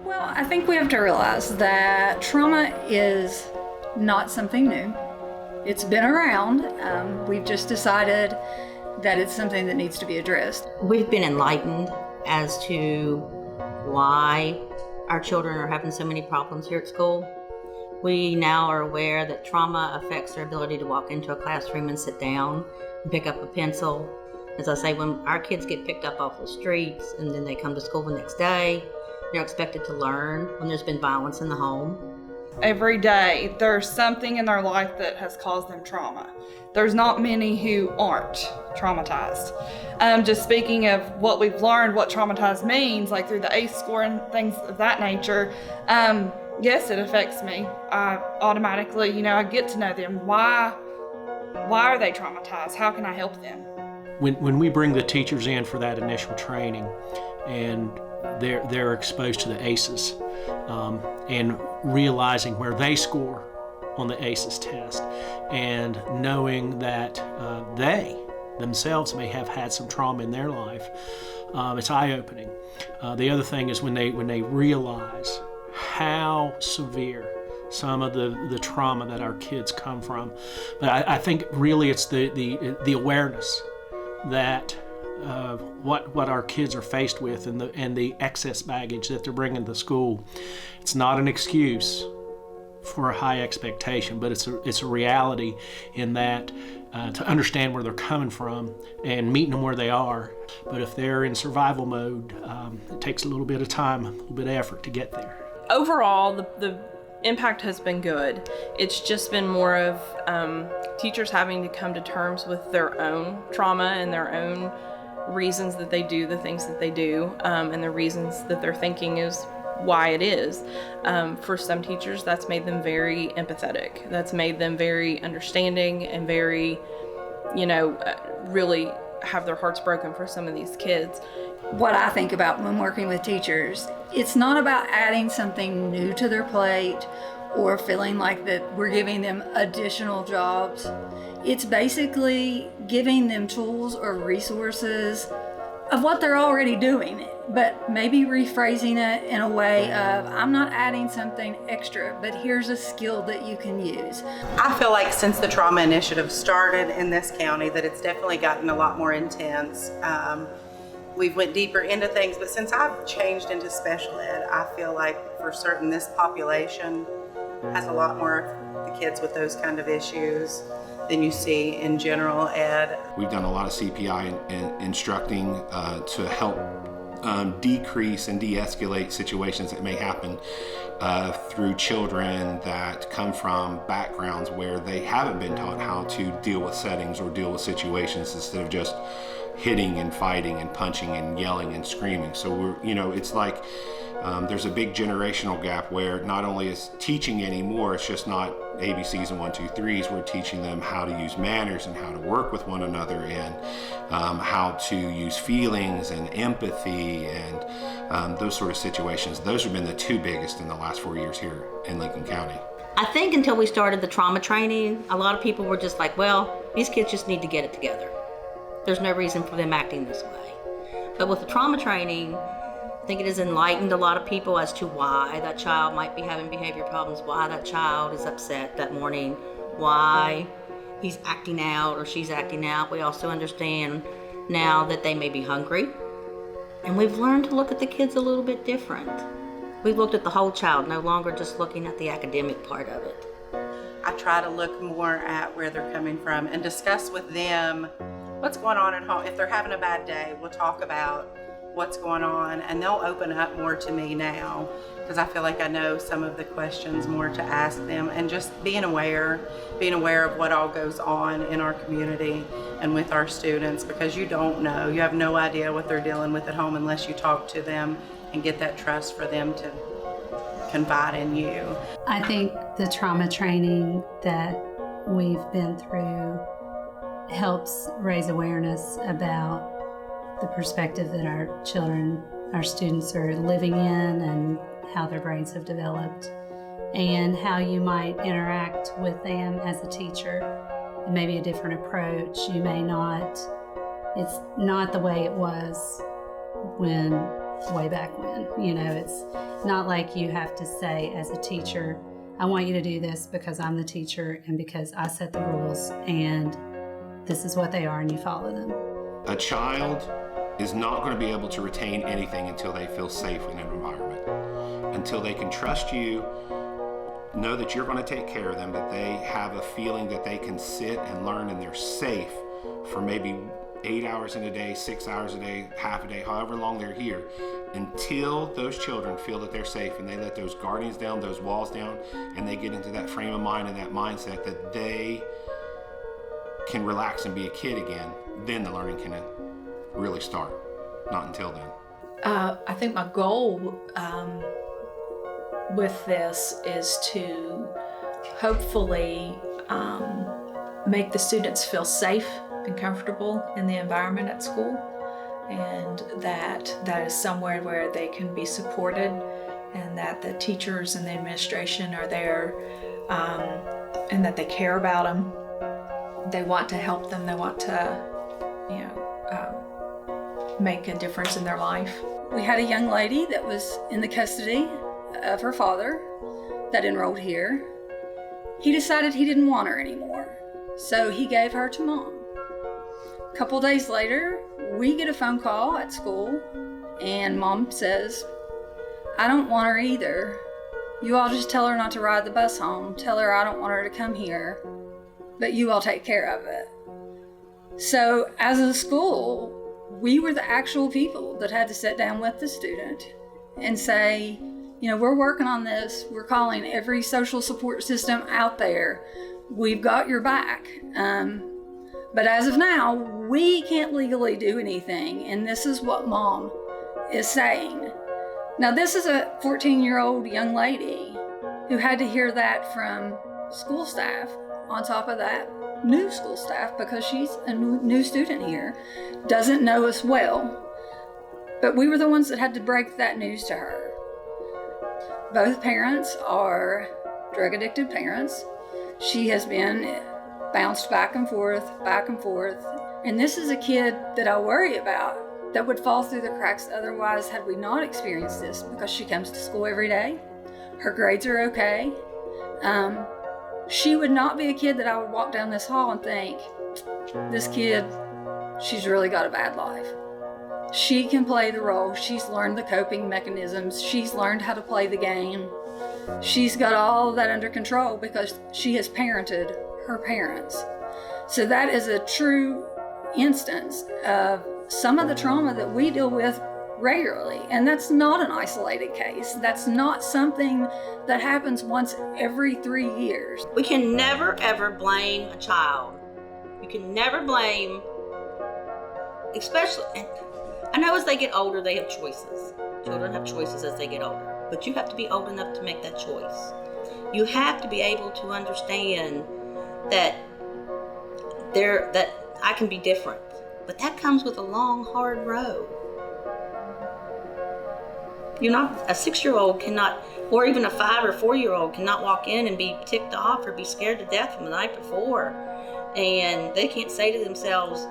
Well, I think we have to realize that trauma is not something new. It's been around. We've just decided that it's something that needs to be addressed. We've been enlightened as to why our children are having so many problems here at school. We now are aware that trauma affects their ability to walk into a classroom and sit down and pick up a pencil. As I say, when our kids get picked up off the streets and then they come to school the next day, they're expected to learn when there's been violence in the home. Every day, there's something in their life that has caused them trauma. There's not many who aren't traumatized. Just speaking of what we've learned, what traumatized means, like through the ACE score and things of that nature, yes, it affects me. I automatically, I get to know them. Why are they traumatized? How can I help them? When we bring the teachers in for that initial training and they're exposed to the ACEs and realizing where they score on the ACEs test and knowing that they themselves may have had some trauma in their life, it's eye-opening. The other thing is when they realize how severe some of the trauma that our kids come from. But I think really it's the awareness that what our kids are faced with and the excess baggage that they're bringing to school. It's not an excuse for a high expectation, but it's a reality in that to understand where they're coming from and meeting them where they are. But if they're in survival mode, it takes a little bit of time, a little bit of effort to get there. Overall, the impact has been good. It's just been more of teachers having to come to terms with their own trauma and their own reasons that they do the things that they do, and the reasons that their thinking is why it is. For some teachers, that's made them very empathetic. That's made them very understanding and very, really have their hearts broken for some of these kids. What I think about when working with teachers, it's not about adding something new to their plate or feeling like that we're giving them additional jobs. It's basically giving them tools or resources of what they're already doing, but maybe rephrasing it in a way of, I'm not adding something extra, but here's a skill that you can use. I feel like since the trauma initiative started in this county that it's definitely gotten a lot more intense. We've went deeper into things, but since I've changed into special ed, I feel like for certain this population has a lot more of the kids with those kind of issues than you see in general ed. We've done a lot of CPI and instructing to help decrease and de-escalate situations that may happen through children that come from backgrounds where they haven't been taught how to deal with settings or deal with situations instead of just hitting and fighting and punching and yelling and screaming. So it's like there's a big generational gap where not only is teaching anymore, it's just not ABCs and 1, 2, 3s. We're teaching them how to use manners and how to work with one another and how to use feelings and empathy and those sort of situations. Those have been the two biggest in the last 4 years here in Lincoln County. I think until we started the trauma training, a lot of people were just like, well, these kids just need to get it together. There's no reason for them acting this way. But with the trauma training, I think it has enlightened a lot of people as to why that child might be having behavior problems, why that child is upset that morning, why he's acting out or she's acting out. We also understand now that they may be hungry. And we've learned to look at the kids a little bit different. We've looked at the whole child, no longer just looking at the academic part of it. I try to look more at where they're coming from and discuss with them what's going on at home. If they're having a bad day, we'll talk about what's going on, and they'll open up more to me now because I feel like I know some of the questions more to ask them, and just being aware of what all goes on in our community and with our students, because you don't know, you have no idea what they're dealing with at home unless you talk to them and get that trust for them to confide in you. I think the trauma training that we've been through helps raise awareness about the perspective that our children, our students are living in, and how their brains have developed, and how you might interact with them as a teacher. And maybe a different approach. You may not, it's not the way it was when way back when. You know, it's not like you have to say as a teacher, I want you to do this because I'm the teacher and because I set the rules and this is what they are and you follow them. A child is not going to be able to retain anything until they feel safe in an environment, until they can trust you, know that you're going to take care of them, that they have a feeling that they can sit and learn and they're safe for maybe 8 hours in a day, 6 hours a day, half a day, however long they're here, until those children feel that they're safe and they let those guardians down, those walls down, and they get into that frame of mind and that mindset that they can relax and be a kid again, then the learning can really start. Not until then. I think my goal with this is to hopefully make the students feel safe and comfortable in the environment at school, and that is somewhere where they can be supported and that the teachers and the administration are there, and that they care about them. They want to help them. They want to, make a difference in their life. We had a young lady that was in the custody of her father that enrolled here. He decided he didn't want her anymore, so he gave her to Mom. A couple days later, we get a phone call at school, and Mom says, I don't want her either. You all just tell her not to ride the bus home. Tell her I don't want her to come here, but you all take care of it. So as a school, we were the actual people that had to sit down with the student and say, we're working on this. We're calling every social support system out there. We've got your back. But as of now, we can't legally do anything. And this is what Mom is saying. Now, this is a 14-year-old young lady who had to hear that from school staff on top of that new school staff, because she's a new student here, doesn't know us well. But we were the ones that had to break that news to her. Both parents are drug-addicted parents. She has been bounced back and forth. And this is a kid that I worry about that would fall through the cracks otherwise had we not experienced this, because she comes to school every day. Her grades are okay. She would not be a kid that I would walk down this hall and think, this kid, she's really got a bad life. She can play the role. She's learned the coping mechanisms. She's learned how to play the game. She's got all of that under control because she has parented her parents. So that is a true instance of some of the trauma that we deal with regularly. And that's not an isolated case. That's not something that happens once every 3 years. We can never, ever blame a child. You can never blame, especially, I know as they get older, they have choices. Children have choices as they get older. But you have to be old enough to make that choice. You have to be able to understand that I can be different. But that comes with a long, hard road. You're not, a 6-year-old cannot, or even a 5 or 4-year-old cannot walk in and be ticked off or be scared to death from the night before. And they can't say to themselves,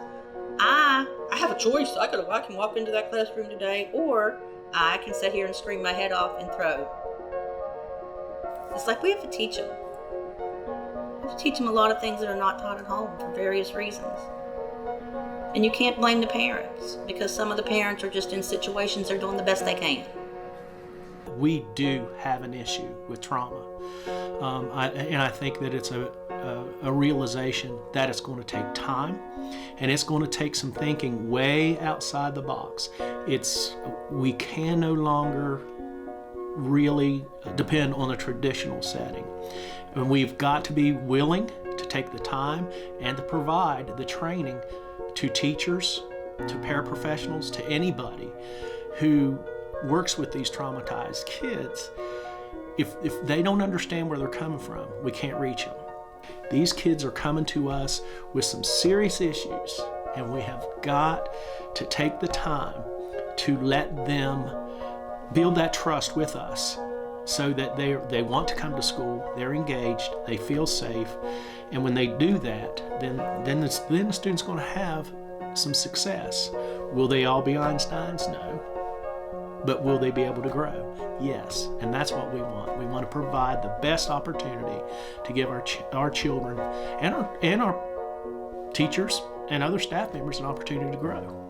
I have a choice. I can walk into that classroom today, or I can sit here and scream my head off and throw. It's like we have to teach them. We have to teach them a lot of things that are not taught at home for various reasons. And you can't blame the parents, because some of the parents are just in situations they're doing the best they can. We do have an issue with trauma. I think that it's a realization that it's going to take time, and it's going to take some thinking way outside the box. We can no longer really depend on a traditional setting. And we've got to be willing to take the time and to provide the training to teachers, to paraprofessionals, to anybody who works with these traumatized kids. If they don't understand where they're coming from, we can't reach them. These kids are coming to us with some serious issues, and we have got to take the time to let them build that trust with us so that they want to come to school, they're engaged, they feel safe, and when they do that, then the student's going to have some success. Will they all be Einsteins? No. but will they be able to grow? Yes, and that's what we want. We want to provide the best opportunity to give our children and our teachers and other staff members an opportunity to grow.